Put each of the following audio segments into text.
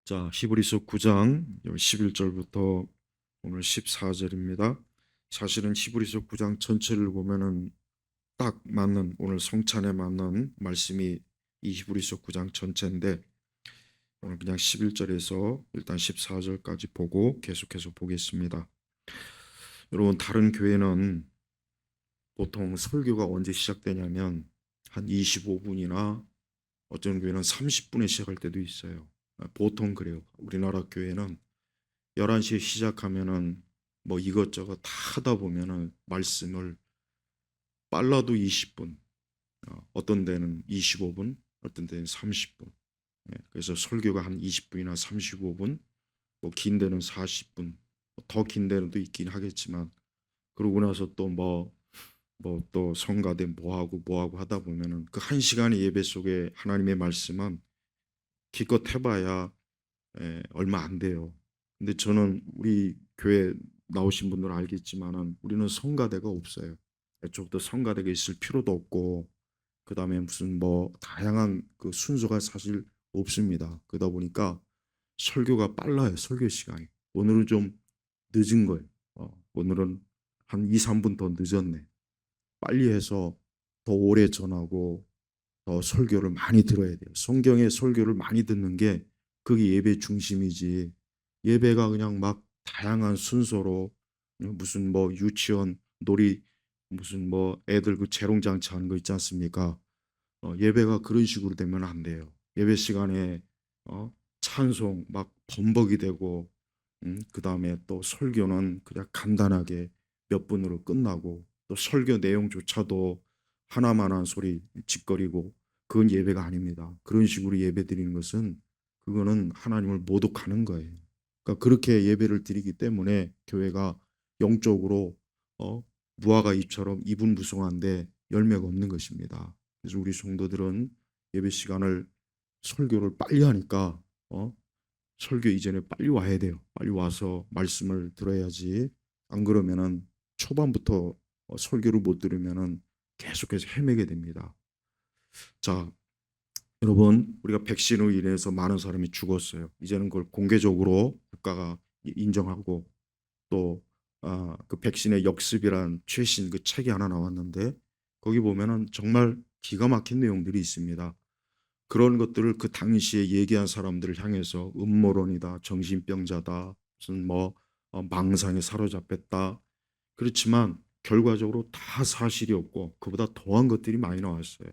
자, 히브리서 9장 11절부터 오늘 14절입니다. 사실은 히브리서 9장 전체를 보면은 딱 맞는 오늘 성찬에 맞는 말씀이 이 히브리서 9장 전체인데 오늘 그냥 11절에서 일단 14절까지 보고 계속해서 보겠습니다. 여러분, 다른 교회는 보통 설교가 언제 시작되냐면 한 25분이나 어떤 교회는 30분에 시작할 때도 있어요. 보통 그래요. 우리나라 교회는 11시에 시작하면은 뭐 이것저것 다 하다 보면은 말씀을 빨라도 20분, 어떤 데는 25분, 어떤 데는 30분. 그래서 설교가 한 20분이나 35분, 뭐 긴 데는 40분, 더 긴 데는 또 있긴 하겠지만 그러고 나서 또 뭐 또 성가대 뭐 하고 하다 보면은 그 한 시간의 예배 속에 하나님의 말씀은 기껏 해봐야 얼마 안 돼요. 근데 저는 우리 교회 나오신 분들은 알겠지만은 우리는 성가대가 없어요. 애초부터 성가대가 있을 필요도 없고 그다음에 무슨 뭐 다양한 그 순서가 사실 없습니다. 그러다 보니까 설교가 빨라요. 설교 시간이. 오늘은 좀 늦은 거예요. 오늘은 한 2, 3분 더 늦었네. 빨리 해서 더 오래 전하고 더 설교를 많이 들어야 돼요. 성경의 설교를 많이 듣는 게 그게 예배 중심이지. 예배가 그냥 막 다양한 순서로 무슨 뭐 유치원 놀이 무슨 뭐 애들 그 재롱장치 하는 거 있지 않습니까? 예배가 그런 식으로 되면 안 돼요. 예배 시간에 찬송 막 범벅이 되고 그다음에 또 설교는 그냥 간단하게 몇 분으로 끝나고 또 설교 내용조차도 하나만한 소리 짓거리고 그건 예배가 아닙니다. 그런 식으로 예배 드리는 것은 그거는 하나님을 모독하는 거예요. 그러니까 그렇게 예배를 드리기 때문에 교회가 영적으로 어, 무화과 잎처럼 이분무성한데 열매가 없는 것입니다. 그래서 우리 성도들은 예배 시간을 설교를 빨리 하니까 어, 설교 이전에 빨리 와야 돼요. 빨리 와서 말씀을 들어야지. 안 그러면은 초반부터 설교를 못 들으면은 계속해서 헤매게 됩니다. 자, 여러분, 우리가 백신으로 인해서 많은 사람이 죽었어요. 이제는 그걸 공개적으로 국가가 인정하고 또 그 백신의 역습이란 최신 그 책이 하나 나왔는데 거기 보면은 정말 기가 막힌 내용들이 있습니다. 그런 것들을 그 당시에 얘기한 사람들을 향해서 음모론이다, 정신병자다, 무슨 뭐 망상에 사로잡혔다. 그렇지만 결과적으로 다 사실이었고 그보다 더한 것들이 많이 나왔어요.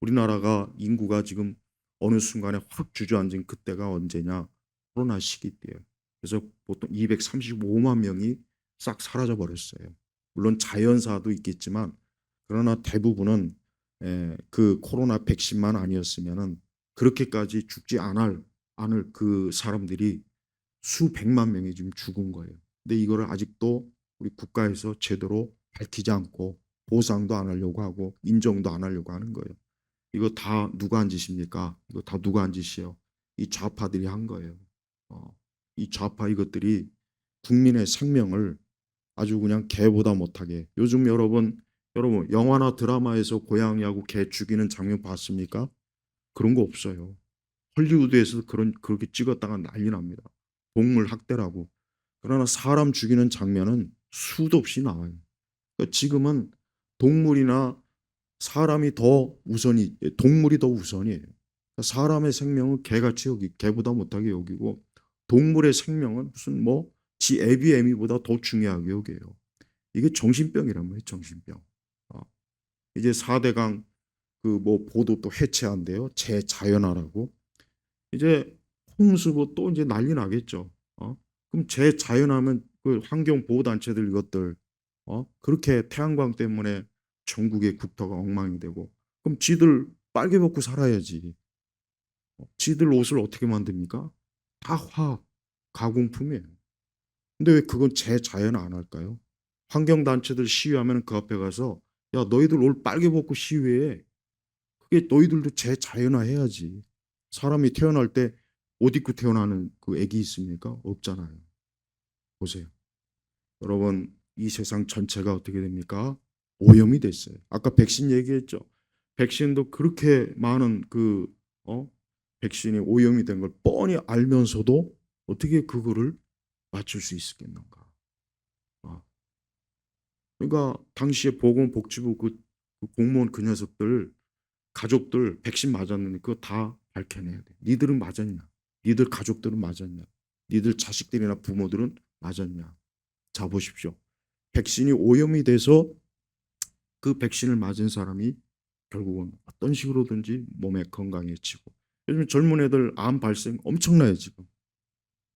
우리나라가 인구가 지금 어느 순간에 확 주저앉은 그때가 언제냐? 코로나 시기 때예요. 그래서 보통 235만 명이 싹 사라져 버렸어요. 물론 자연사도 있겠지만 그러나 대부분은 그 코로나 백신만 아니었으면은 그렇게까지 죽지 않을 그 사람들이 수백만 명이 지금 죽은 거예요. 근데 이거를 아직도 우리 국가에서 제대로 밝히지 않고 보상도 안 하려고 하고 인정도 안 하려고 하는 거예요. 이거 다 누가 한 짓입니까? 이거 다 누가 한 짓이에요? 이 좌파들이 한 거예요. 어, 이 좌파 이것들이 국민의 생명을 아주 그냥 개보다 못하게. 요즘 여러분 영화나 드라마에서 고양이하고 개 죽이는 장면 봤습니까? 그런 거 없어요. 헐리우드에서 그렇게 찍었다가 난리 납니다. 동물 학대라고. 그러나 사람 죽이는 장면은 수도 없이 나와요. 그러니까 지금은 동물이나 사람이 더 우선이, 동물이 더 우선이에요. 그러니까 사람의 생명은 개같이 개보다 못하게 여기고 동물의 생명은 무슨 뭐 지 애비 애미보다 더 중요하게 여겨요. 이게 정신병이란 말이에요, 정신병. 어, 이제 4대강 그 뭐 보도 또 해체한대요. 재자연화라고. 이제 홍수고 또 이제 난리 나겠죠. 그럼 재자연하면 그 환경 보호 단체들 이것들 그렇게 태양광 때문에 전국의 국토가 엉망이 되고 그럼 지들 빨개 벗고 살아야지. 지들 옷을 어떻게 만듭니까? 다 화학 가공품이에요. 근데 왜 그건 재자연화 안 할까요? 환경 단체들 시위하면 그 앞에 가서 야 너희들 옷 빨개 벗고 시위해. 그게 너희들도 재자연화 해야지. 사람이 태어날 때 옷 입고 태어나는 그 애기 있습니까? 없잖아요. 보세요. 여러분, 이 세상 전체가 어떻게 됩니까? 오염이 됐어요. 아까 백신 얘기했죠. 백신도 그렇게 많은 어? 백신이 오염이 된 걸 뻔히 알면서도 어떻게 그거를 맞출 수 있었겠는가. 아, 그러니까 당시에 보건복지부 그 공무원 그 녀석들 가족들 백신 맞았는데 그거 다 밝혀내야 돼. 니들은 맞았냐? 니들 가족들은 맞았냐? 니들 자식들이나 부모들은 맞았냐? 자 보십시오. 백신이 오염이 돼서 그 백신을 맞은 사람이 결국은 어떤 식으로든지 몸에 건강해지고, 요즘 젊은 애들 암 발생 엄청나요. 지금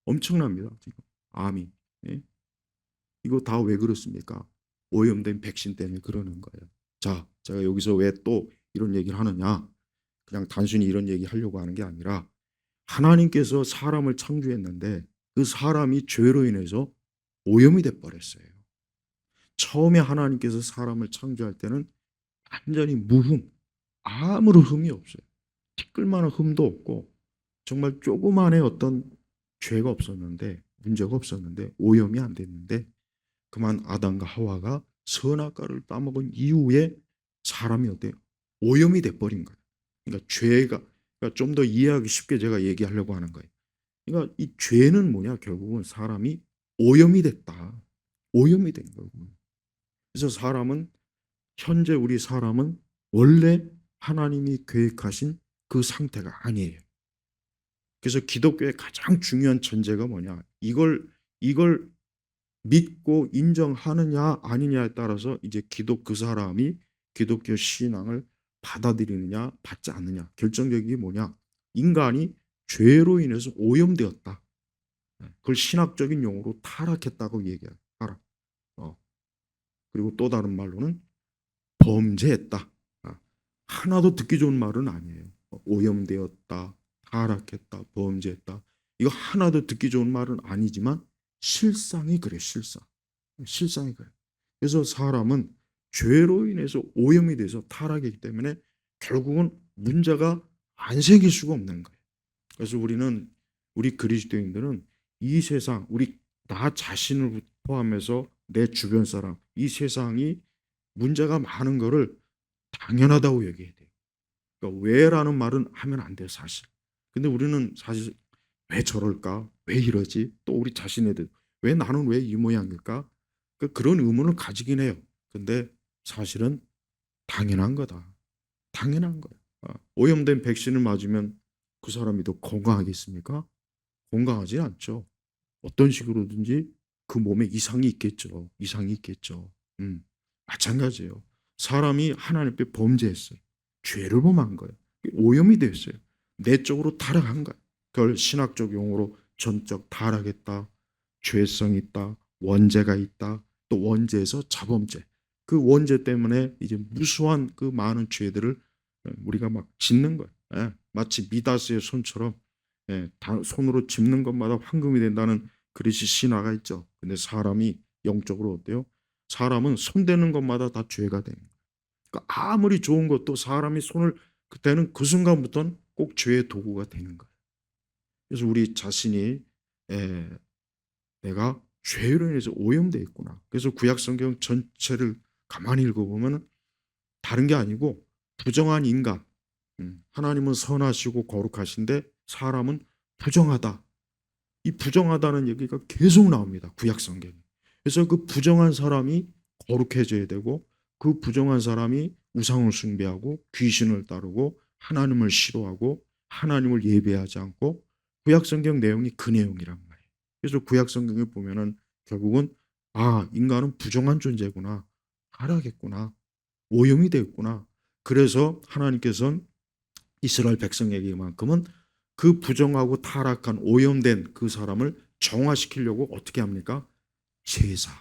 엄청납니다. 지금 암이. 예? 이거 다 왜 그렇습니까? 오염된 백신 때문에 그러는 거예요. 자, 제가 여기서 왜 또 이런 얘기를 하느냐? 그냥 단순히 이런 얘기 하려고 하는 게 아니라, 하나님께서 사람을 창조했는데 그 사람이 죄로 인해서 오염이 돼 버렸어요. 처음에 하나님께서 사람을 창조할 때는 완전히 무흠, 아무런 흠이 없어요. 티끌만한 흠도 없고 정말 조그만의 어떤 죄가 없었는데, 문제가 없었는데, 오염이 안 됐는데, 그만 아담과 하와가 선악과를 따먹은 이후에 사람이 어때요? 오염이 돼버린 거예요. 그러니까 죄가, 그러니까 좀 더 이해하기 쉽게 제가 얘기하려고 하는 거예요. 그러니까 이 죄는 뭐냐? 결국은 사람이 오염이 됐다. 오염이 된 거고. 그래서 현재 우리 사람은 원래 하나님이 계획하신 그 상태가 아니에요. 그래서 기독교의 가장 중요한 전제가 뭐냐? 이걸 믿고 인정하느냐 아니냐에 따라서 이제 그 사람이 기독교 신앙을 받아들이느냐 받지 않느냐, 결정적인 게 뭐냐? 인간이 죄로 인해서 오염되었다. 그걸 신학적인 용어로 타락했다고 얘기해요. 타락. 어. 그리고 또 다른 말로는 범죄했다. 하나도 듣기 좋은 말은 아니에요. 오염되었다, 타락했다, 범죄했다. 이거 하나도 듣기 좋은 말은 아니지만 실상이 그래, 실상. 실상이 그래. 그래서 사람은 죄로 인해서 오염이 돼서 타락이기 때문에 결국은 문제가 안 생길 수가 없는 거예요. 그래서 우리 그리스도인들은 이 세상, 나 자신을 포함해서 내 주변 사람, 이 세상이 문제가 많은 거를 당연하다고 얘기해야 돼요. 그러니까 왜라는 말은 하면 안 돼요, 사실. 근데 우리는 사실 왜 저럴까? 왜 이러지? 또 우리 자신에 대해 왜 나는 왜 이 모양일까? 그런 의문을 가지긴 해요. 근데 사실은 당연한 거다. 당연한 거야. 오염된 백신을 맞으면 그 사람이 더 건강하겠습니까? 건강하지 않죠. 어떤 식으로든지 그 몸에 이상이 있겠죠. 이상이 있겠죠. 마찬가지예요. 사람이 하나님 앞에 범죄했어요. 죄를 범한 거예요. 오염이 됐어요. 내적으로 타락한 거예요. 그걸 신학적 용어로 전적 타락했다, 죄성이 있다, 원죄가 있다, 또 원죄에서 자범죄. 그 원죄 때문에 이제 무수한 그 많은 죄들을 우리가 막 짓는 거예요. 예, 마치 미다스의 손처럼, 예, 손으로 짚는 것마다 황금이 된다는 그리스 신화가 있죠. 근데 사람이 영적으로 어때요? 사람은 손대는 것마다 다 죄가 되는 거예요. 그러니까 아무리 좋은 것도 사람이 손을 그때는 그 순간부터는 꼭 죄의 도구가 되는 거예요. 그래서 우리 자신이, 내가 죄로 인해서 오염되어 있구나. 그래서 구약 성경 전체를 가만히 읽어보면 다른 게 아니고 부정한 인간, 하나님은 선하시고 거룩하신데 사람은 부정하다. 이 부정하다는 얘기가 계속 나옵니다. 구약 성경에. 그래서 그 부정한 사람이 거룩해져야 되고, 그 부정한 사람이 우상을 숭배하고 귀신을 따르고 하나님을 싫어하고 하나님을 예배하지 않고, 구약 성경 내용이 그 내용이란 말이에요. 그래서 구약 성경에 보면은 결국은 인간은 부정한 존재구나. 타락했구나. 오염이 되었구나. 그래서 하나님께서는 이스라엘 백성에게만큼은 그 부정하고 타락한 오염된 그 사람을 정화시키려고 어떻게 합니까? 제사.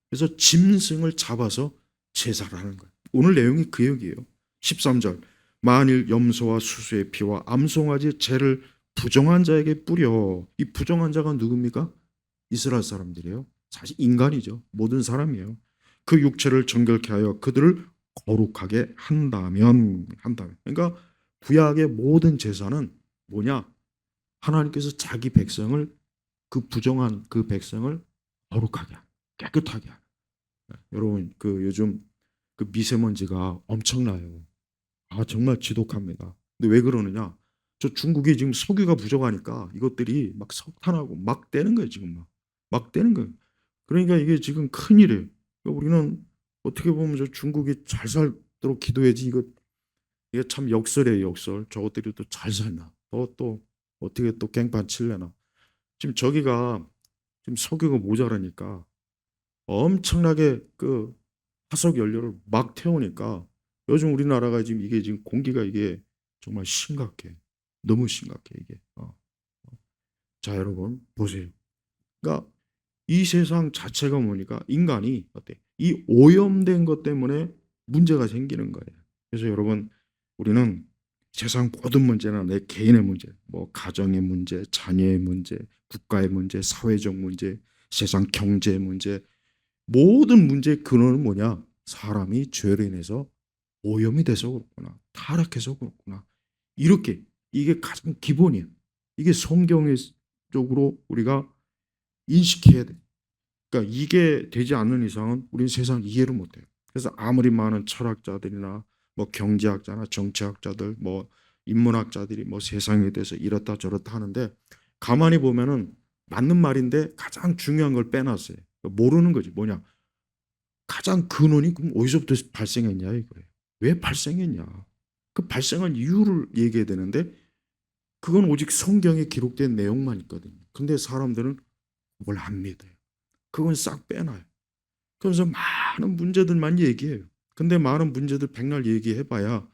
그래서 짐승을 잡아서 제사를 하는 거예요. 오늘 내용이 그 얘기예요. 13절. 만일 염소와 수수의 피와 암송아지의 죄를 부정한 자에게 뿌려. 이 부정한 자가 누굽니까? 이스라엘 사람들이에요. 사실 인간이죠. 모든 사람이에요. 그 육체를 정결케 하여 그들을 거룩하게 한다면. 그러니까 구약의 모든 제사는 뭐냐? 하나님께서 자기 백성을, 그 부정한 그 백성을 거룩하게 하는, 깨끗하게 하는. 여러분, 요즘 그 미세먼지가 엄청나요. 정말 지독합니다. 근데 왜 그러느냐? 저 중국이 지금 석유가 부족하니까 이것들이 막 석탄하고 막 떼는 거예요, 지금 막 떼는 거예요. 그러니까 이게 지금 큰일이에요. 그러니까 우리는 어떻게 보면 저 중국이 잘 살도록 기도해야지 이게 참 역설이에요, 역설. 저것들이 또 잘 살나. 또 어떻게 또 갱판 칠래나. 지금 저기가 지금 석유가 모자라니까 엄청나게 그 화석 연료를 막 태우니까 요즘 우리나라가 지금 이게 지금 공기가 이게 정말 심각해. 너무 심각해 이게. 자, 여러분 보세요. 그러니까 이 세상 자체가 뭐니까 인간이 어때? 이 오염된 것 때문에 문제가 생기는 거예요. 그래서 여러분 우리는 세상 모든 문제나 내 개인의 문제, 뭐 가정의 문제, 자녀의 문제, 국가의 문제, 사회적 문제, 세상 경제 문제, 모든 문제의 근원은 뭐냐? 사람이 죄로 인해서 오염이 돼서 그렇구나. 타락해서 그렇구나. 이렇게 이게 가장 기본이에요. 이게 성경적으로 우리가 인식해야 돼. 그러니까 이게 되지 않는 이상은 우리는 세상 이해를 못해요. 그래서 아무리 많은 철학자들이나 뭐 경제학자나 정치학자들, 뭐 인문학자들이 뭐 세상에 대해서 이렇다 저렇다 하는데 가만히 보면은 맞는 말인데 가장 중요한 걸 빼놨어요. 모르는 거지. 뭐냐? 가장 근원이 그럼 어디서부터 발생했냐 이거예요. 왜 발생했냐? 그 발생한 이유를 얘기해야 되는데 그건 오직 성경에 기록된 내용만 있거든요. 근데 사람들은 그걸 안 믿어요. 그건 싹 빼놔요. 그래서 많은 문제들만 얘기해요. 근데 많은 문제들 백날 얘기해봐야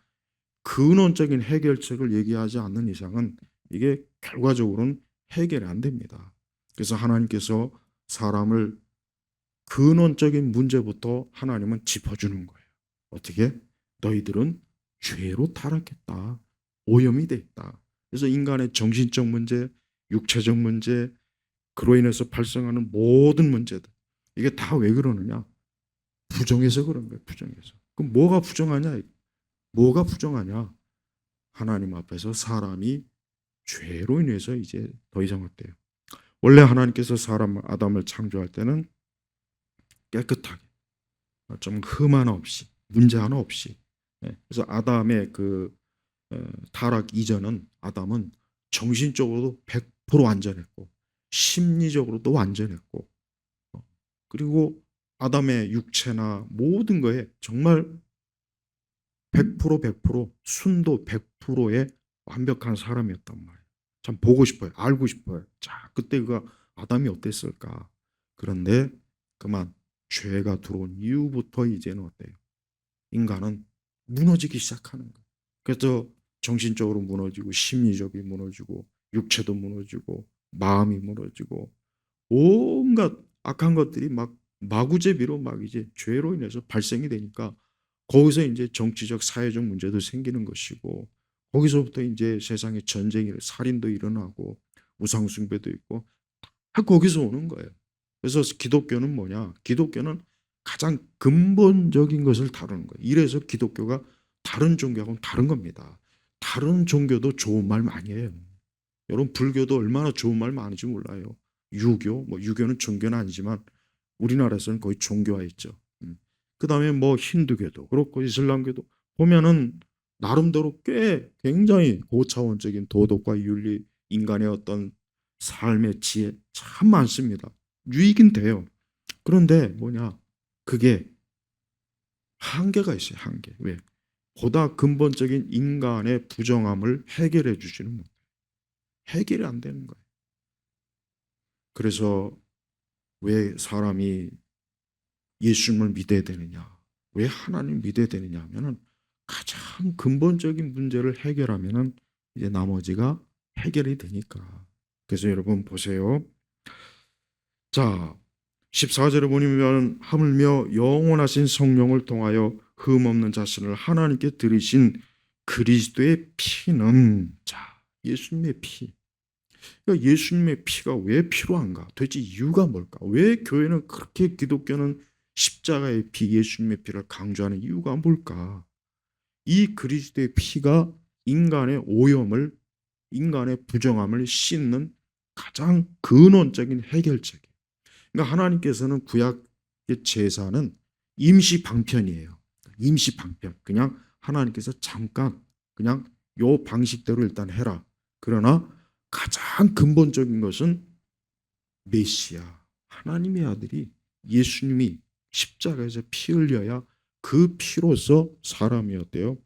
근원적인 해결책을 얘기하지 않는 이상은 이게 결과적으로는 해결이 안 됩니다. 그래서 하나님께서 사람을 근원적인 문제부터 하나님은 짚어주는 거예요. 어떻게? 너희들은 죄로 타락했다. 오염이 됐다. 그래서 인간의 정신적 문제, 육체적 문제, 그로 인해서 발생하는 모든 문제들. 이게 다 왜 그러느냐? 부정해서 그런 거예요. 부정해서. 그럼 뭐가 부정하냐? 뭐가 부정하냐? 하나님 앞에서 사람이 죄로 인해서 이제 더 이상 어때요? 원래 하나님께서 사람 아담을 창조할 때는 깨끗하게 좀 흠 하나 없이 문제 하나 없이 그래서 아담의 그 타락 이전은 아담은 정신적으로도 100% 완전했고 심리적으로도 완전했고 그리고 아담의 육체나 모든 거에 정말 100% 순도 100%의 완벽한 사람이었단 말이에요. 참 보고 싶어요. 알고 싶어요. 자, 그때 그 아담이 어땠을까? 그런데 그만 죄가 들어온 이후부터 이제는 어때요? 인간은 무너지기 시작하는 거예요. 그래서 정신적으로 무너지고 심리적이 무너지고 육체도 무너지고 마음이 무너지고 온갖 악한 것들이 막 마구제비로 막 이제 죄로 인해서 발생이 되니까 거기서 이제 정치적 사회적 문제도 생기는 것이고 거기서부터 이제 세상에 전쟁이 살인도 일어나고 우상숭배도 있고 다 거기서 오는 거예요. 그래서 기독교는 뭐냐? 기독교는 가장 근본적인 것을 다루는 거예요. 이래서 기독교가 다른 종교하고는 다른 겁니다. 다른 종교도 좋은 말 많이 해요. 여러분 불교도 얼마나 좋은 말 많은지 몰라요. 유교, 뭐 유교는 종교는 아니지만 우리나라에서는 거의 종교화 있죠. 그다음에 뭐 힌두교도 그렇고 이슬람교도 보면은 나름대로 꽤 굉장히 고차원적인 도덕과 윤리, 인간의 어떤 삶의 지혜 참 많습니다. 유익은 돼요. 그런데 뭐냐? 그게 한계가 있어요. 한계. 왜? 보다 근본적인 인간의 부정함을 해결해 주지는 못해요. 해결이 안 되는 거예요. 그래서 왜 사람이 예수님을 믿어야 되느냐? 왜 하나님 믿어야 되느냐 하면은 가장 근본적인 문제를 해결하면은 이제 나머지가 해결이 되니까. 그래서 여러분 보세요. 자, 14절에 보면 하물며 영원하신 성령을 통하여 흠없는 자신을 하나님께 드리신 그리스도의 피는 자, 예수님의 피. 그러니까 예수님의 피가 왜 필요한가? 도대체 이유가 뭘까? 왜 교회는 그렇게 기독교는 십자가의 피, 예수님의 피를 강조하는 이유가 뭘까? 이 그리스도의 피가 인간의 오염을, 인간의 부정함을 씻는 가장 근원적인 해결책이에요. 그러니까 하나님께서는 구약의 제사는 임시 방편이에요. 임시 방편. 그냥 하나님께서 잠깐 그냥 요 방식대로 일단 해라. 그러나 가장 근본적인 것은 메시아, 하나님의 아들이 예수님이 십자가에서 피 흘려야 그 피로서 사람이 어때요?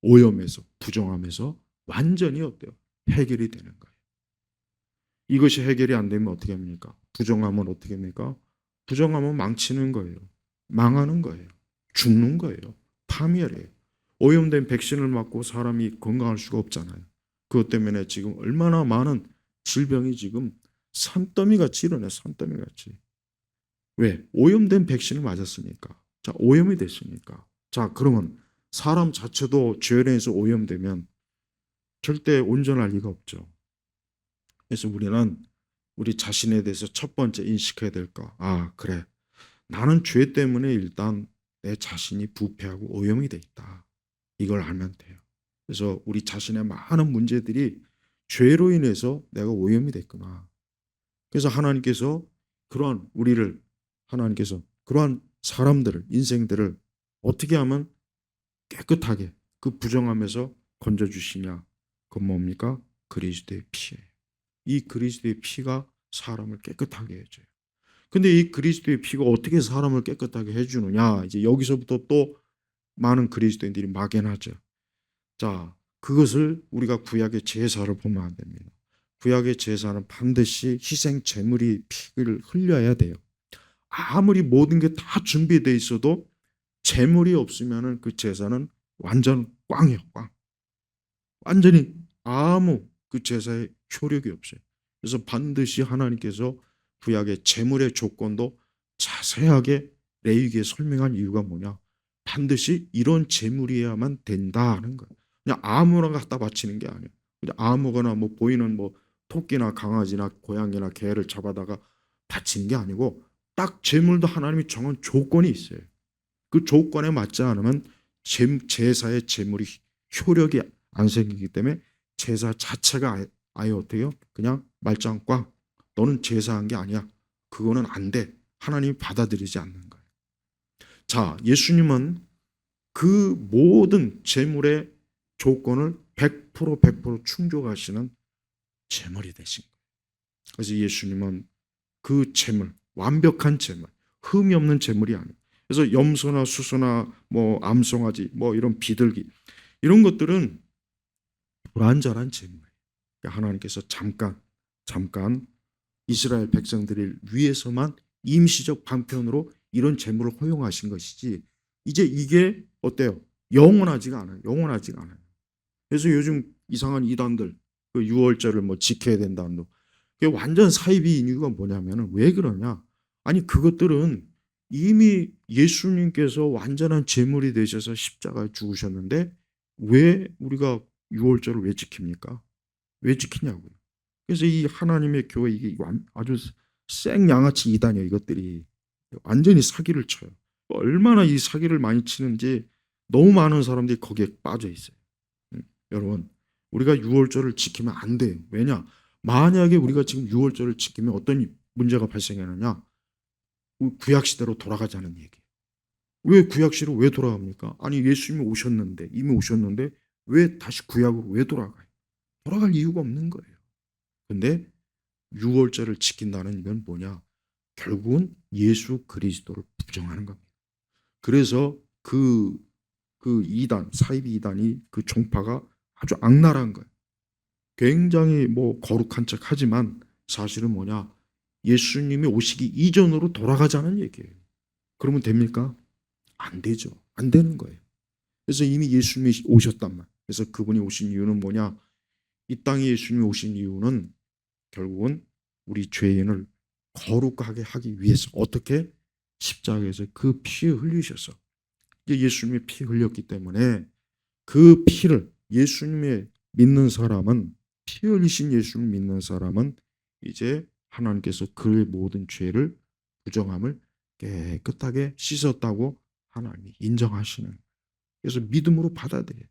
오염에서, 부정함에서 완전히 어때요? 해결이 되는 거예요. 이것이 해결이 안 되면 어떻게 합니까? 부정함은 어떻게 합니까? 부정함은 망치는 거예요. 망하는 거예요. 죽는 거예요. 파멸이에요. 오염된 백신을 맞고 사람이 건강할 수가 없잖아요. 그것 때문에 지금 얼마나 많은 질병이 지금 산더미같이 일어나요. 산더미같이. 왜? 오염된 백신을 맞았으니까. 자, 오염이 됐으니까. 자, 그러면 사람 자체도 죄에서 오염되면 절대 온전할 리가 없죠. 그래서 우리는 우리 자신에 대해서 첫 번째 인식해야 될 거. 아, 그래. 나는 죄 때문에 일단 내 자신이 부패하고 오염이 돼 있다. 이걸 알면 돼요. 그래서 우리 자신의 많은 문제들이 죄로 인해서 내가 오염이 됐구나. 그래서 하나님께서 하나님께서 그러한 사람들을, 인생들을 어떻게 하면 깨끗하게 그 부정함에서 건져주시냐. 그건 뭡니까? 그리스도의 피예요. 이 그리스도의 피가 사람을 깨끗하게 해줘요. 근데 이 그리스도의 피가 어떻게 사람을 깨끗하게 해주느냐. 이제 여기서부터 또 많은 그리스도인들이 막연하죠. 자, 그것을 우리가 구약의 제사를 보면 안 됩니다. 구약의 제사는 반드시 희생 제물이 피를 흘려야 돼요. 아무리 모든 게 다 준비되어 있어도 제물이 없으면 그 제사는 완전 꽝이에요. 꽝. 완전히 아무 그 제사의 효력이 없어요. 그래서 반드시 하나님께서 구약의 제물의 조건도 자세하게 레위기에 설명한 이유가 뭐냐? 반드시 이런 제물이어야만 된다는 거예요. 그냥 아무나 갖다 바치는 게 아니에요. 그냥 아무거나 뭐 보이는 뭐 토끼나 강아지나 고양이나 개를 잡아다가 바치는 게 아니고 딱 제물도 하나님이 정한 조건이 있어요. 그 조건에 맞지 않으면 제사의 제물이 효력이 안 생기기 때문에 제사 자체가 아예 어때요? 그냥 말짱 꽝. 너는 제사한 게 아니야. 그거는 안 돼. 하나님이 받아들이지 않는 거예요. 자, 예수님은 그 모든 제물의 조건을 100% 충족하시는 제물이 되신 거예요. 그래서 예수님은 그 제물, 완벽한 제물, 흠이 없는 제물이 아니에요. 그래서 염소나 수소나 뭐 암송아지, 뭐 이런 비둘기 이런 것들은 불완전한 제물이에요. 하나님께서 잠깐 이스라엘 백성들을 위해서만 임시적 방편으로 이런 제물을 허용하신 것이지 이제 이게 어때요? 영원하지가 않아요. 영원하지가 않아요. 그래서 요즘 이상한 이단들 그 유월절을 뭐 지켜야 된다는 그게 완전 사이비인 이유가 뭐냐면은 왜 그러냐? 아니 그것들은 이미 예수님께서 완전한 제물이 되셔서 십자가에 죽으셨는데 왜 우리가 유월절을 왜 지킵니까? 왜 지키냐고요. 그래서 이 하나님의 교회 이게 아주 생양아치 이단이에요. 이것들이 완전히 사기를 쳐요. 얼마나 이 사기를 많이 치는지 너무 많은 사람들이 거기에 빠져 있어요. 여러분 우리가 유월절을 지키면 안 돼요. 왜냐? 만약에 우리가 지금 유월절을 지키면 어떤 문제가 발생하느냐? 구약시대로 돌아가자는 얘기예요. 왜 구약시대로 왜 돌아갑니까? 아니 예수님이 오셨는데 이미 오셨는데 왜 다시 구약으로 왜 돌아가요? 돌아갈 이유가 없는 거예요. 근데 유월절을 지킨다는 이건 뭐냐? 결국은 예수 그리스도를 부정하는 겁니다. 그래서 그 이단, 사이비 이단이 그 종파가 아주 악랄한 거예요. 굉장히 뭐 거룩한 척 하지만 사실은 뭐냐? 예수님이 오시기 이전으로 돌아가자는 얘기예요. 그러면 됩니까? 안 되죠. 안 되는 거예요. 그래서 이미 예수님이 오셨단 말. 그래서 그분이 오신 이유는 뭐냐? 이 땅에 예수님이 오신 이유는 결국은 우리 죄인을 거룩하게 하기 위해서 어떻게? 십자가에서 그 피 흘리셔서 예수님이 피 흘렸기 때문에 그 피를 예수님의 믿는 사람은 피 흘리신 예수를 믿는 사람은 이제 하나님께서 그의 모든 죄를 부정함을 깨끗하게 씻었다고 하나님이 인정하시는 그래서 믿음으로 받아들여요.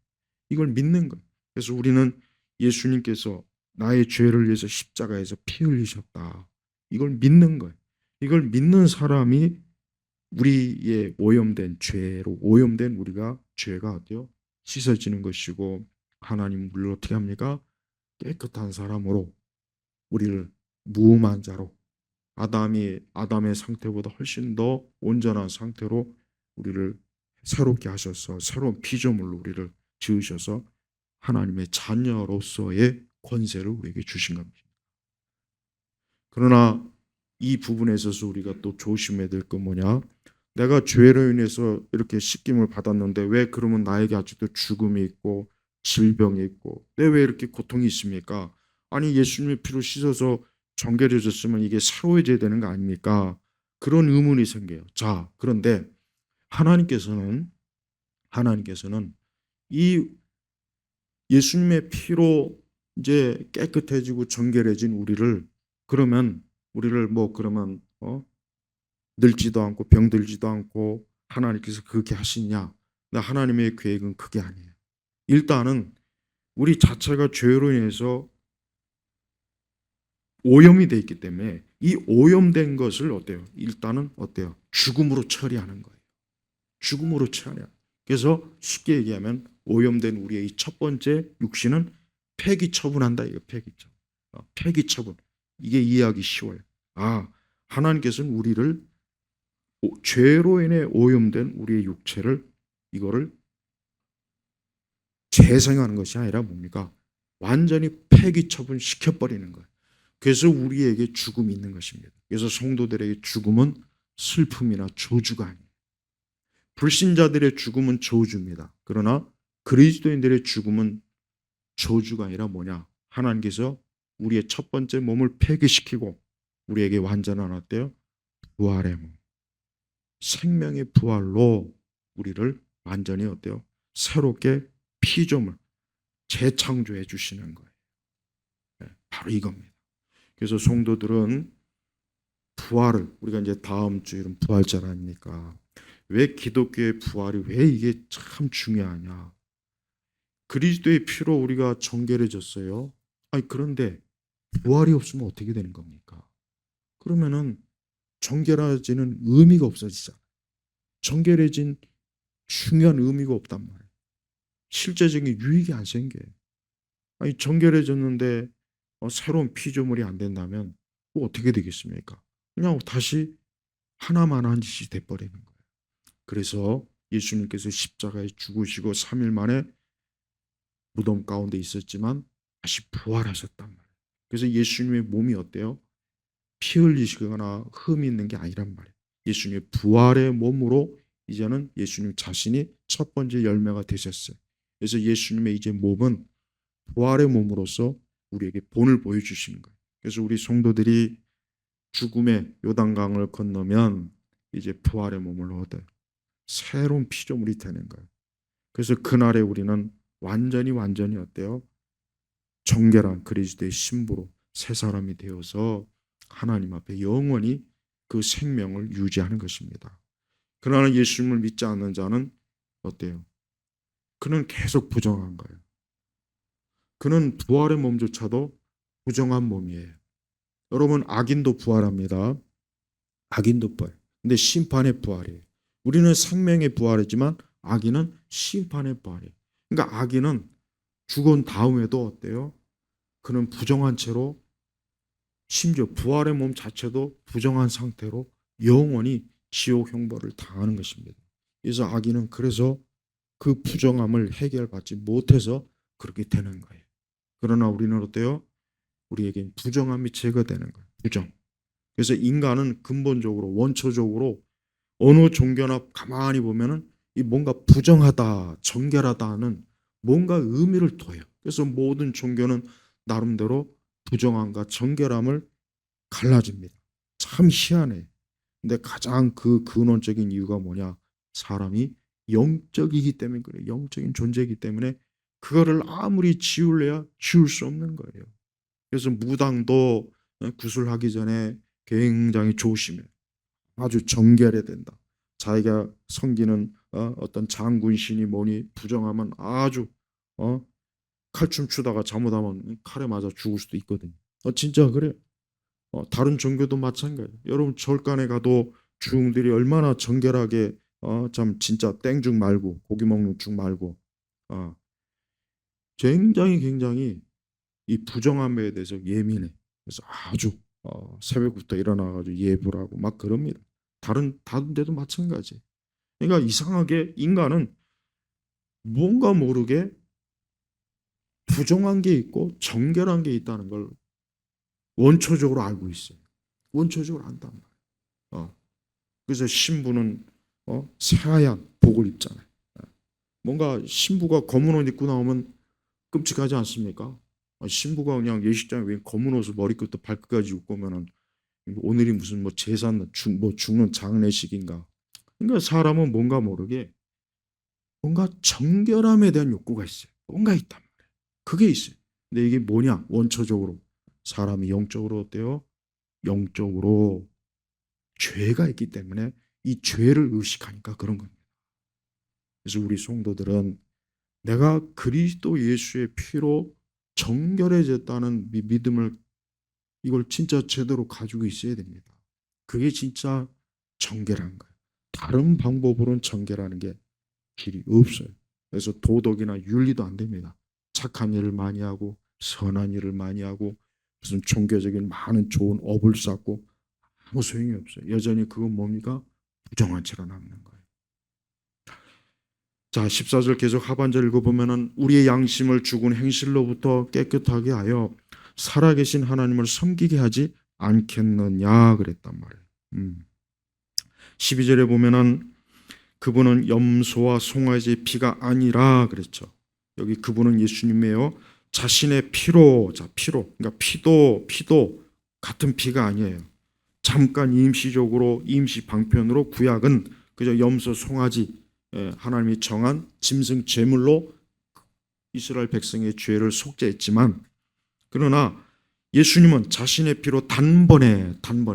이걸 믿는 거예요. 그래서 우리는 예수님께서 나의 죄를 위해서 십자가에서 피 흘리셨다. 이걸 믿는 거예요. 이걸 믿는 사람이 우리의 오염된 죄로 오염된 우리가 죄가 어때요? 씻어지는 것이고 하나님 우리를 어떻게 합니까? 깨끗한 사람으로 우리를 무음한 자로 아담의 상태보다 훨씬 더 온전한 상태로 우리를 새롭게 하셔서 새로운 피조물로 우리를 지으셔서 하나님의 자녀로서의 권세를 우리에게 주신 겁니다. 그러나 이 부분에 있어서 우리가 또 조심해야 될 건 뭐냐? 내가 죄로 인해서 이렇게 씻김을 받았는데 왜 그러면 나에게 아직도 죽음이 있고 질병이 있고 왜 이렇게 고통이 있습니까? 아니 예수님의 피로 씻어서 정결해졌으면 이게 새로워져야 되는 거 아닙니까? 그런 의문이 생겨요. 자, 그런데 하나님께서는 이 예수님의 피로 이제 깨끗해지고 정결해진 우리를 뭐 그러면 늙지도 않고 병들지도 않고 하나님께서 그렇게 하시냐? 하나님의 계획은 그게 아니에요. 일단은 우리 자체가 죄로 인해서 오염이 돼 있기 때문에 이 오염된 것을 일단은 죽음으로 처리하는 거예요. 죽음으로 처리하는. 그래서 쉽게 얘기하면 오염된 우리의 이 첫 번째 육신은 폐기 처분한다. 이거 폐기 처분. 폐기 처분. 이게 이해하기 쉬워요. 하나님께서는 우리를 죄로 인해 오염된 우리의 육체를 이거를 재생하는 것이 아니라 뭡니까? 완전히 폐기 처분 시켜버리는 거예요. 그래서 우리에게 죽음이 있는 것입니다. 그래서 성도들에게 죽음은 슬픔이나 저주가 아니에요. 불신자들의 죽음은 저주입니다. 그러나 그리스도인들의 죽음은 저주가 아니라 뭐냐? 하나님께서 우리의 첫 번째 몸을 폐기시키고 우리에게 완전한 부활의 몸, 생명의 부활로 우리를 완전히 새롭게 피조물 재창조해 주시는 거예요. 바로 이겁니다. 그래서 성도들은 부활을 우리가 이제 다음 주일은 부활절 아닙니까? 왜 기독교의 부활이 왜 이게 참 중요하냐? 그리스도의 피로 우리가 정결해졌어요. 그런데 부활이 없으면 어떻게 되는 겁니까? 그러면은 정결해지는 의미가 없어지잖아요. 정결해진 중요한 의미가 없단 말이에요. 실제적인 유익이 안 생겨요. 정결해졌는데 새로운 피조물이 안 된다면 어떻게 되겠습니까? 그냥 다시 하나만한 짓이 돼버리는 거예요. 그래서 예수님께서 십자가에 죽으시고 3일 만에 무덤 가운데 있었지만 다시 부활하셨단 말이에요. 그래서 예수님의 몸이 피 흘리시거나 흠이 있는 게 아니란 말이에요. 예수님의 부활의 몸으로 이제는 예수님 자신이 첫 번째 열매가 되셨어요. 그래서 예수님의 이제 몸은 부활의 몸으로서 우리에게 본을 보여주시는 거예요. 그래서 우리 성도들이 죽음의 요단강을 건너면 이제 부활의 몸을 얻어요. 새로운 피조물이 되는 거예요. 그래서 그날에 우리는 완전히 정결한 그리스도의 신부로 새 사람이 되어서 하나님 앞에 영원히 그 생명을 유지하는 것입니다. 그러나 예수님을 믿지 않는 자는 그는 계속 부정한 거예요. 그는 부활의 몸조차도 부정한 몸이에요. 여러분 악인도 부활합니다. 악인도 부활. 근데 심판의 부활이에요. 우리는 생명의 부활이지만 악인은 심판의 부활이에요. 그러니까 악인은 죽은 다음에도 그는 부정한 채로 심지어 부활의 몸 자체도 부정한 상태로 영원히 지옥 형벌을 당하는 것입니다. 그래서 악인은 그래서 그 부정함을 해결받지 못해서 그렇게 되는 거예요. 그러나 우리는 우리에게 부정함이 제거되는 거예요. 부정. 그래서 인간은 근본적으로 원초적으로 어느 종교나 가만히 보면은 이 뭔가 부정하다, 정결하다 하는 뭔가 의미를 둬요. 그래서 모든 종교는 나름대로 부정함과 정결함을 갈라집니다. 참 희한해. 근데 가장 그 근원적인 이유가 뭐냐? 사람이 영적이기 때문에 그래요. 영적인 존재이기 때문에 그거를 아무리 지울래야 지울 수 없는 거예요. 그래서 무당도 구술하기 전에 굉장히 조심해요. 아주 정결해야 된다. 자기가 섬기는 어떤 장군신이 뭐니 부정하면 아주 칼춤 추다가 잘못하면 칼에 맞아 죽을 수도 있거든요. 진짜 그래요. 다른 종교도 마찬가지예요. 여러분 절간에 가도 주웅들이 얼마나 정결하게 참 진짜 땡죽 말고 고기 먹는 죽 말고 굉장히 이 부정함에 대해서 예민해. 그래서 아주 새벽부터 일어나가지고 예불 하고 막 그럽니다. 다른 데도 마찬가지. 그러니까 이상하게 인간은 뭔가 모르게 부정한 게 있고 정결한 게 있다는 걸 원초적으로 알고 있어요. 원초적으로 안단 말이에요. 그래서 신부는 새하얀 복을 입잖아요. 뭔가 신부가 검은 옷 입고 나오면 끔찍하지 않습니까? 신부가 그냥 예식장에 왜 검은 옷을 머리끝부터 발끝까지 입고 오면은 오늘이 무슨 뭐 제사 죽는 장례식인가? 그러니까 사람은 뭔가 모르게 뭔가 정결함에 대한 욕구가 있어요. 뭔가 있단 말이에요. 그게 있어요. 근데 이게 뭐냐? 원초적으로 사람이 영적으로 어때요? 영적으로 죄가 있기 때문에 이 죄를 의식하니까 그런 겁니다. 그래서 우리 성도들은 내가 그리스도 예수의 피로 정결해졌다는 믿음을 이걸 진짜 제대로 가지고 있어야 됩니다. 그게 진짜 정결한 거예요. 다른 방법으로는 정결하는 게 길이 없어요. 그래서 도덕이나 윤리도 안 됩니다. 착한 일을 많이 하고 선한 일을 많이 하고 무슨 종교적인 많은 좋은 업을 쌓고 아무 소용이 없어요. 여전히 그건 뭡니까? 부정한 채로 남는 거예요. 자, 14절 계속 하반절 읽어보면은 우리의 양심을 죽은 행실로부터 깨끗하게 하여 살아계신 하나님을 섬기게 하지 않겠느냐 그랬단 말이에요. 12절에 보면은 그분은 염소와 송아지의 피가 아니라 그랬죠. 여기 그분은 예수님이에요. 자신의 피로, 자 피로, 그러니까 피도 같은 피가 아니에요. 잠깐 임시적으로 임시 방편으로 구약은 그저 염소, 송아지 하나님이 정한 짐승 제물로 이스라엘 백성의 죄를 속죄했지만 그러나 예수님은 자신의 피로 단번에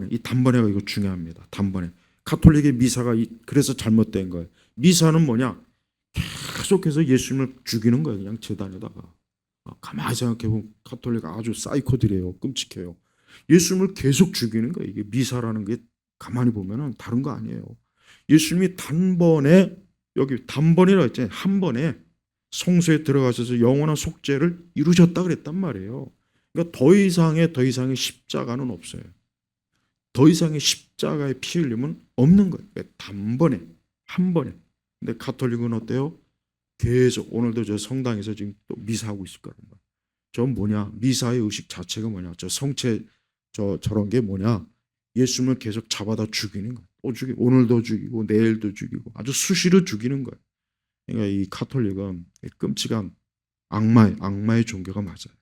이 단번에가 이거 중요합니다. 단번에 가톨릭의 미사가 그래서 잘못된 거예요. 미사는 뭐냐? 계속해서 예수님을 죽이는 거예요. 그냥 제단에다가. 가만히 생각해보면 가톨릭 아주 사이코들이에요. 끔찍해요. 예수님을 계속 죽이는 거예요. 이게 미사라는 게 가만히 보면은 다른 거 아니에요. 예수님이 단번에 여기 단번이라고 했잖아요. 한 번에 성소에 들어가셔서 영원한 속죄를 이루셨다 그랬단 말이에요. 그러니까 더 이상의 십자가는 없어요. 더 이상의 십자가의 피 흘림은 없는 거예요. 단번에 한 번에. 근데 가톨릭은 어때요? 계속 오늘도 저 성당에서 지금 또 미사하고 있을 거란 말이에요. 저 뭐냐? 미사의 의식 자체가 뭐냐? 저 성체 저런 게 뭐냐? 예수님을 계속 잡아다 죽이는 거예요. 또 죽이고 오늘도 죽이고 내일도 죽이고 아주 수시로 죽이는 거예요. 그러니까 이 가톨릭은 끔찍한 악마의 종교가 맞아요.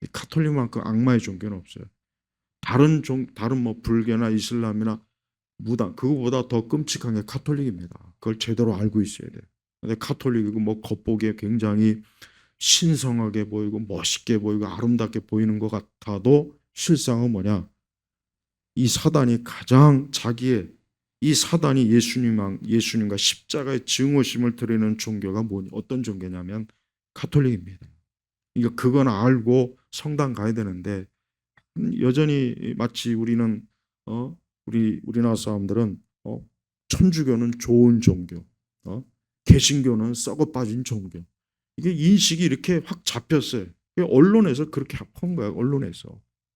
이 가톨릭만큼 악마의 종교는 없어요. 다른 뭐 불교나 이슬람이나 무당 그거보다 더 끔찍한 게 가톨릭입니다. 그걸 제대로 알고 있어야 돼요. 근데 가톨릭이고 뭐 겉보기에 굉장히 신성하게 보이고 멋있게 보이고 아름답게 보이는 것 같아도 실상은 뭐냐? 이 사단이 가장 이 사단이 예수님과 십자가의 증오심을 드리는 종교가 뭐냐? 어떤 종교냐면 가톨릭입니다. 그러니까 그건 알고 성당 가야 되는데 여전히 마치 우리는 우리나라 사람들은 천주교는 좋은 종교, 개신교는 썩어 빠진 종교. 이게 인식이 이렇게 확 잡혔어요. 언론에서 그렇게 한 거야.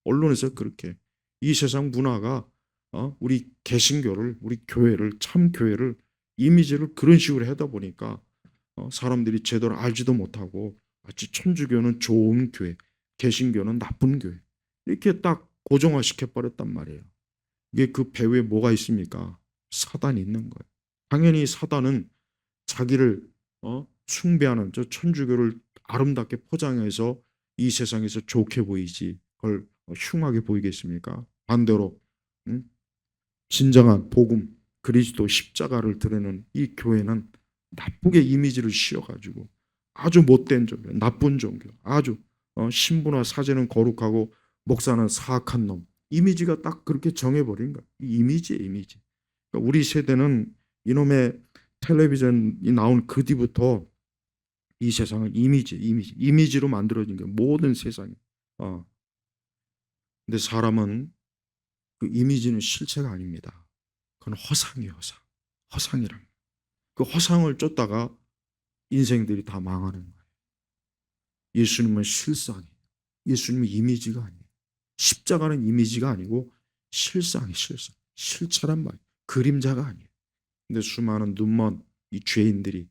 언론에서 그렇게 이 세상 문화가 우리 개신교를 우리 교회를 참 교회를 이미지를 그런 식으로 하다 보니까 사람들이 제대로 알지도 못하고 마치 천주교는 좋은 교회, 개신교는 나쁜 교회 이렇게 딱 고정화 시켜버렸단 말이에요. 이게 그 배후에 뭐가 있습니까? 사단이 있는 거예요. 당연히 사단은 자기를 숭배하는 저 천주교를 아름답게 포장해서 이 세상에서 좋게 보이지 그걸 흉하게 보이겠습니까? 반대로 진정한 복음 그리스도 십자가를 드러내는 이 교회는 나쁘게 이미지를 씌워가지고 아주 못된 종교, 나쁜 종교, 아주 신부나 사제는 거룩하고 목사는 사악한 놈 이미지가 딱 그렇게 정해버린 거야. 이미지예요, 이미지. 그러니까 우리 세대는 이놈의 텔레비전이 나온 그 뒤부터 이 세상은 이미지로 만들어진 게 모든 세상이. 근데 사람은 그 이미지는 실체가 아닙니다. 그건 허상이에요, 허상. 허상이란. 그 허상을 쫓다가 인생들이 다 망하는 거예요. 예수님은 실상이에요. 예수님의 이미지가 아니에요. 십자가는 이미지가 아니고 실상이 실체란 말이에요. 그림자가 아니에요. 근데 수많은 눈먼 이 죄인들이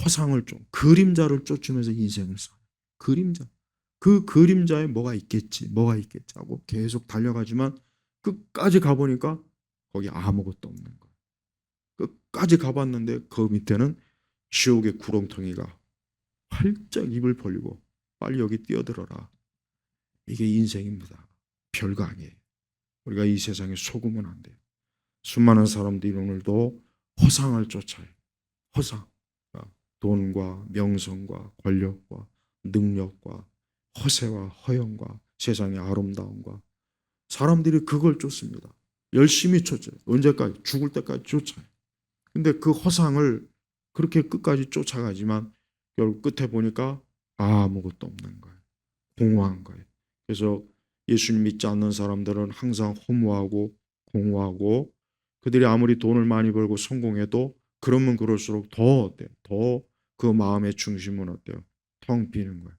허상을 그림자를 쫓으면서 인생을 살아요. 그림자. 그 그림자에 뭐가 있겠지 하고 계속 달려가지만 끝까지 가보니까 거기 아무것도 없는 거예요. 끝까지 가봤는데 그 밑에는 지옥의 구렁텅이가 활짝 입을 벌리고 빨리 여기 뛰어들어라. 이게 인생입니다. 별거 아니에요. 우리가 이 세상에 속으면 안 돼요. 수많은 사람들이 오늘도 허상을 쫓아요. 허상. 돈과 명성과 권력과 능력과 허세와 허영과 세상의 아름다움과 사람들이 그걸 쫓습니다. 열심히 쫓아요. 언제까지? 죽을 때까지 쫓아요. 근데 그 허상을 그렇게 끝까지 쫓아가지만 결국 끝에 보니까 아무것도 없는 거예요. 공허한 거예요. 그래서 예수님 믿지 않는 사람들은 항상 허무하고 공허하고 그들이 아무리 돈을 많이 벌고 성공해도 그러면 그럴수록 더 어때요? 더 그 마음의 중심은 어때요? 텅 비는 거예요.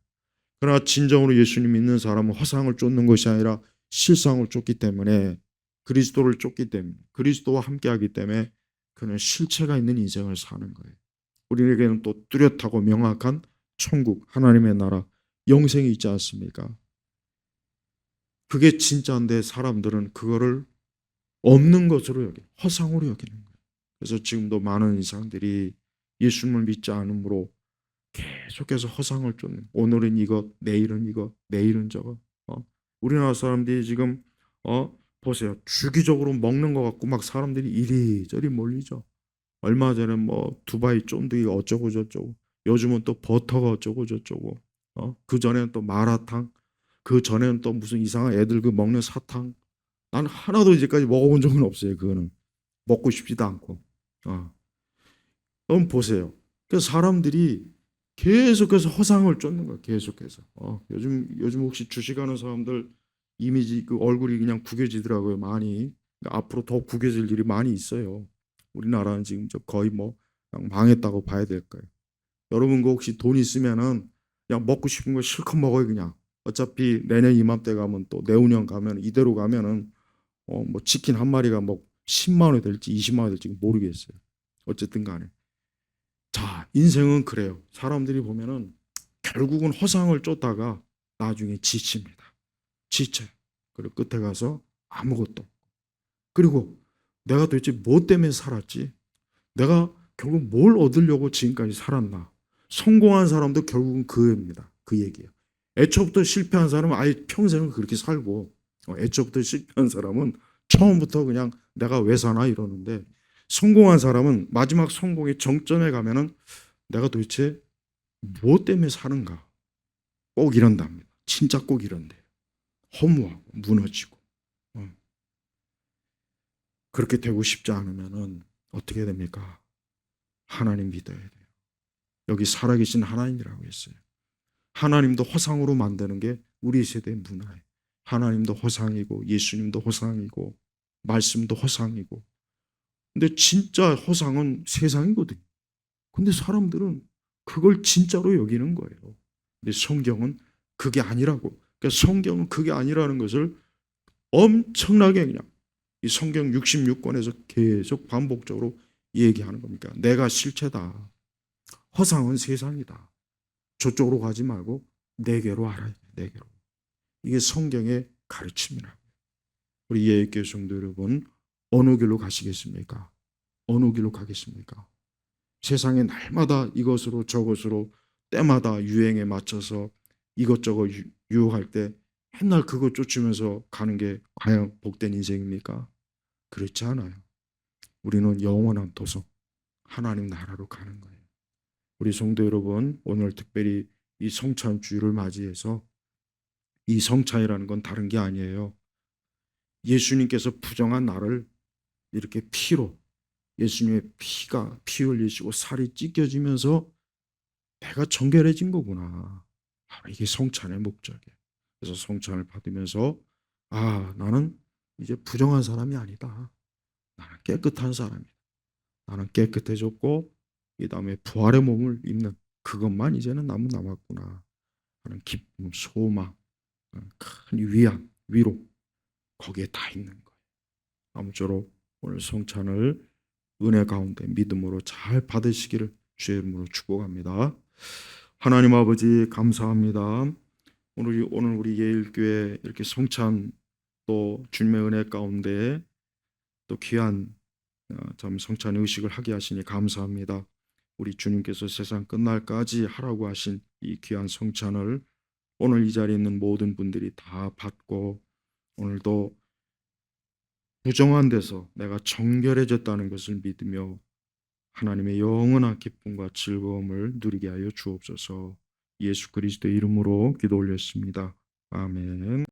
그러나 진정으로 예수님 믿는 사람은 허상을 쫓는 것이 아니라 실상을 쫓기 때문에 그리스도를 쫓기 때문에 그리스도와 함께하기 때문에 그는 실체가 있는 인생을 사는 거예요. 우리에게는 또 뚜렷하고 명확한 천국, 하나님의 나라, 영생이 있지 않습니까? 그게 진짜인데 사람들은 그거를 없는 것으로 허상으로 여기는 거예요. 그래서 지금도 많은 인상들이 예수님을 믿지 않으므로 계속해서 허상을 쫓는, 오늘은 이것, 내일은 이것, 내일은 저것. 우리나라 사람들이 지금 보세요. 주기적으로 먹는 것 같고 막 사람들이 이리저리 몰리죠. 얼마 전에 뭐 두바이 쫀득이 어쩌고 저쩌고, 요즘은 또 버터가 어쩌고 저쩌고, 그 전에는 또 마라탕, 그 전에는 또 무슨 이상한 애들 그 먹는 사탕. 난 하나도 이제까지 먹어본 적은 없어요. 그거는 먹고 싶지도 않고. 그럼 보세요. 그래서 사람들이 계속해서 허상을 쫓는 거야. 계속해서. 요즘 혹시 주식하는 사람들 이미지 그 얼굴이 그냥 구겨지더라고요. 많이. 그러니까 앞으로 더 구겨질 일이 많이 있어요. 우리나라는 지금 저 거의 뭐 그냥 망했다고 봐야 될 거예요. 여러분 그 혹시 돈 있으면은 그냥 먹고 싶은 거 실컷 먹어요 그냥. 어차피 내년 이맘때 가면 또 내후년 가면 이대로 가면은 뭐 치킨 한 마리가 뭐 10만 원이 될지 20만 원이 될지 모르겠어요. 어쨌든 간에. 자, 인생은 그래요. 사람들이 보면은 결국은 허상을 쫓다가 나중에 지칩니다. 지쳐요. 그리고 끝에 가서 아무것도 없고. 그리고 내가 도대체 뭐 때문에 살았지? 내가 결국 뭘 얻으려고 지금까지 살았나? 성공한 사람도 결국은 그입니다. 그 얘기예요. 애초부터 실패한 사람은 아예 평생을 그렇게 살고 애초부터 실패한 사람은 처음부터 그냥 내가 왜 사나 이러는데 성공한 사람은 마지막 성공의 정점에 가면은 내가 도대체 무엇 때문에 사는가? 꼭 이런답니다. 진짜 꼭 이런데. 허무하고 무너지고. 그렇게 되고 싶지 않으면은 어떻게 됩니까? 하나님 믿어야 돼요. 여기 살아계신 하나님이라고 했어요. 하나님도 허상으로 만드는 게 우리 세대의 문화예요. 하나님도 허상이고 예수님도 허상이고 말씀도 허상이고. 근데 진짜 허상은 세상이거든요. 근데 사람들은 그걸 진짜로 여기는 거예요. 근데 성경은 그게 아니라고. 그러니까 성경은 그게 아니라는 것을 엄청나게 그냥 이 성경 66권에서 계속 반복적으로 얘기하는 겁니까? 내가 실체다. 허상은 세상이다. 저쪽으로 가지 말고 내게로 알아야 돼. 내게로. 이게 성경의 가르침이라고. 우리 예의교회 성도 여러분, 어느 길로 가시겠습니까? 어느 길로 가겠습니까? 세상에 날마다 이것으로 저것으로 때마다 유행에 맞춰서 이것저것 유혹할 때 맨날 그거 쫓으면서 가는 게 과연 복된 인생입니까? 그렇지 않아요. 우리는 영원한 도성, 하나님 나라로 가는 거예요. 우리 성도 여러분, 오늘 특별히 이 성찬 주일을 맞이해서 이 성찬이라는 건 다른 게 아니에요. 예수님께서 부정한 나를 이렇게 피로 예수님의 피가 피 흘리시고 살이 찢겨지면서 내가 정결해진 거구나. 바로 이게 성찬의 목적이에요. 그래서 성찬을 받으면서 나는 이제 부정한 사람이 아니다. 나는 깨끗한 사람이다. 나는 깨끗해졌고 이 다음에 부활의 몸을 입는 그것만 이제는 남았구나. 하는 기쁨, 소망, 큰 위안, 위로 거기에 다 있는 거예요. 아무쪼록 오늘 성찬을 은혜 가운데 믿음으로 잘 받으시기를 주의 이름으로 축복합니다. 하나님 아버지 감사합니다. 오늘 우리 예일교회 이렇게 성찬 또 주님의 은혜 가운데 또 귀한 참 성찬 의식을 하게 하시니 감사합니다. 우리 주님께서 세상 끝날까지 하라고 하신 이 귀한 성찬을 오늘 이 자리에 있는 모든 분들이 다 받고 오늘도 부정한 데서 내가 정결해졌다는 것을 믿으며 하나님의 영원한 기쁨과 즐거움을 누리게 하여 주옵소서. 예수 그리스도의 이름으로 기도 올렸습니다. 아멘.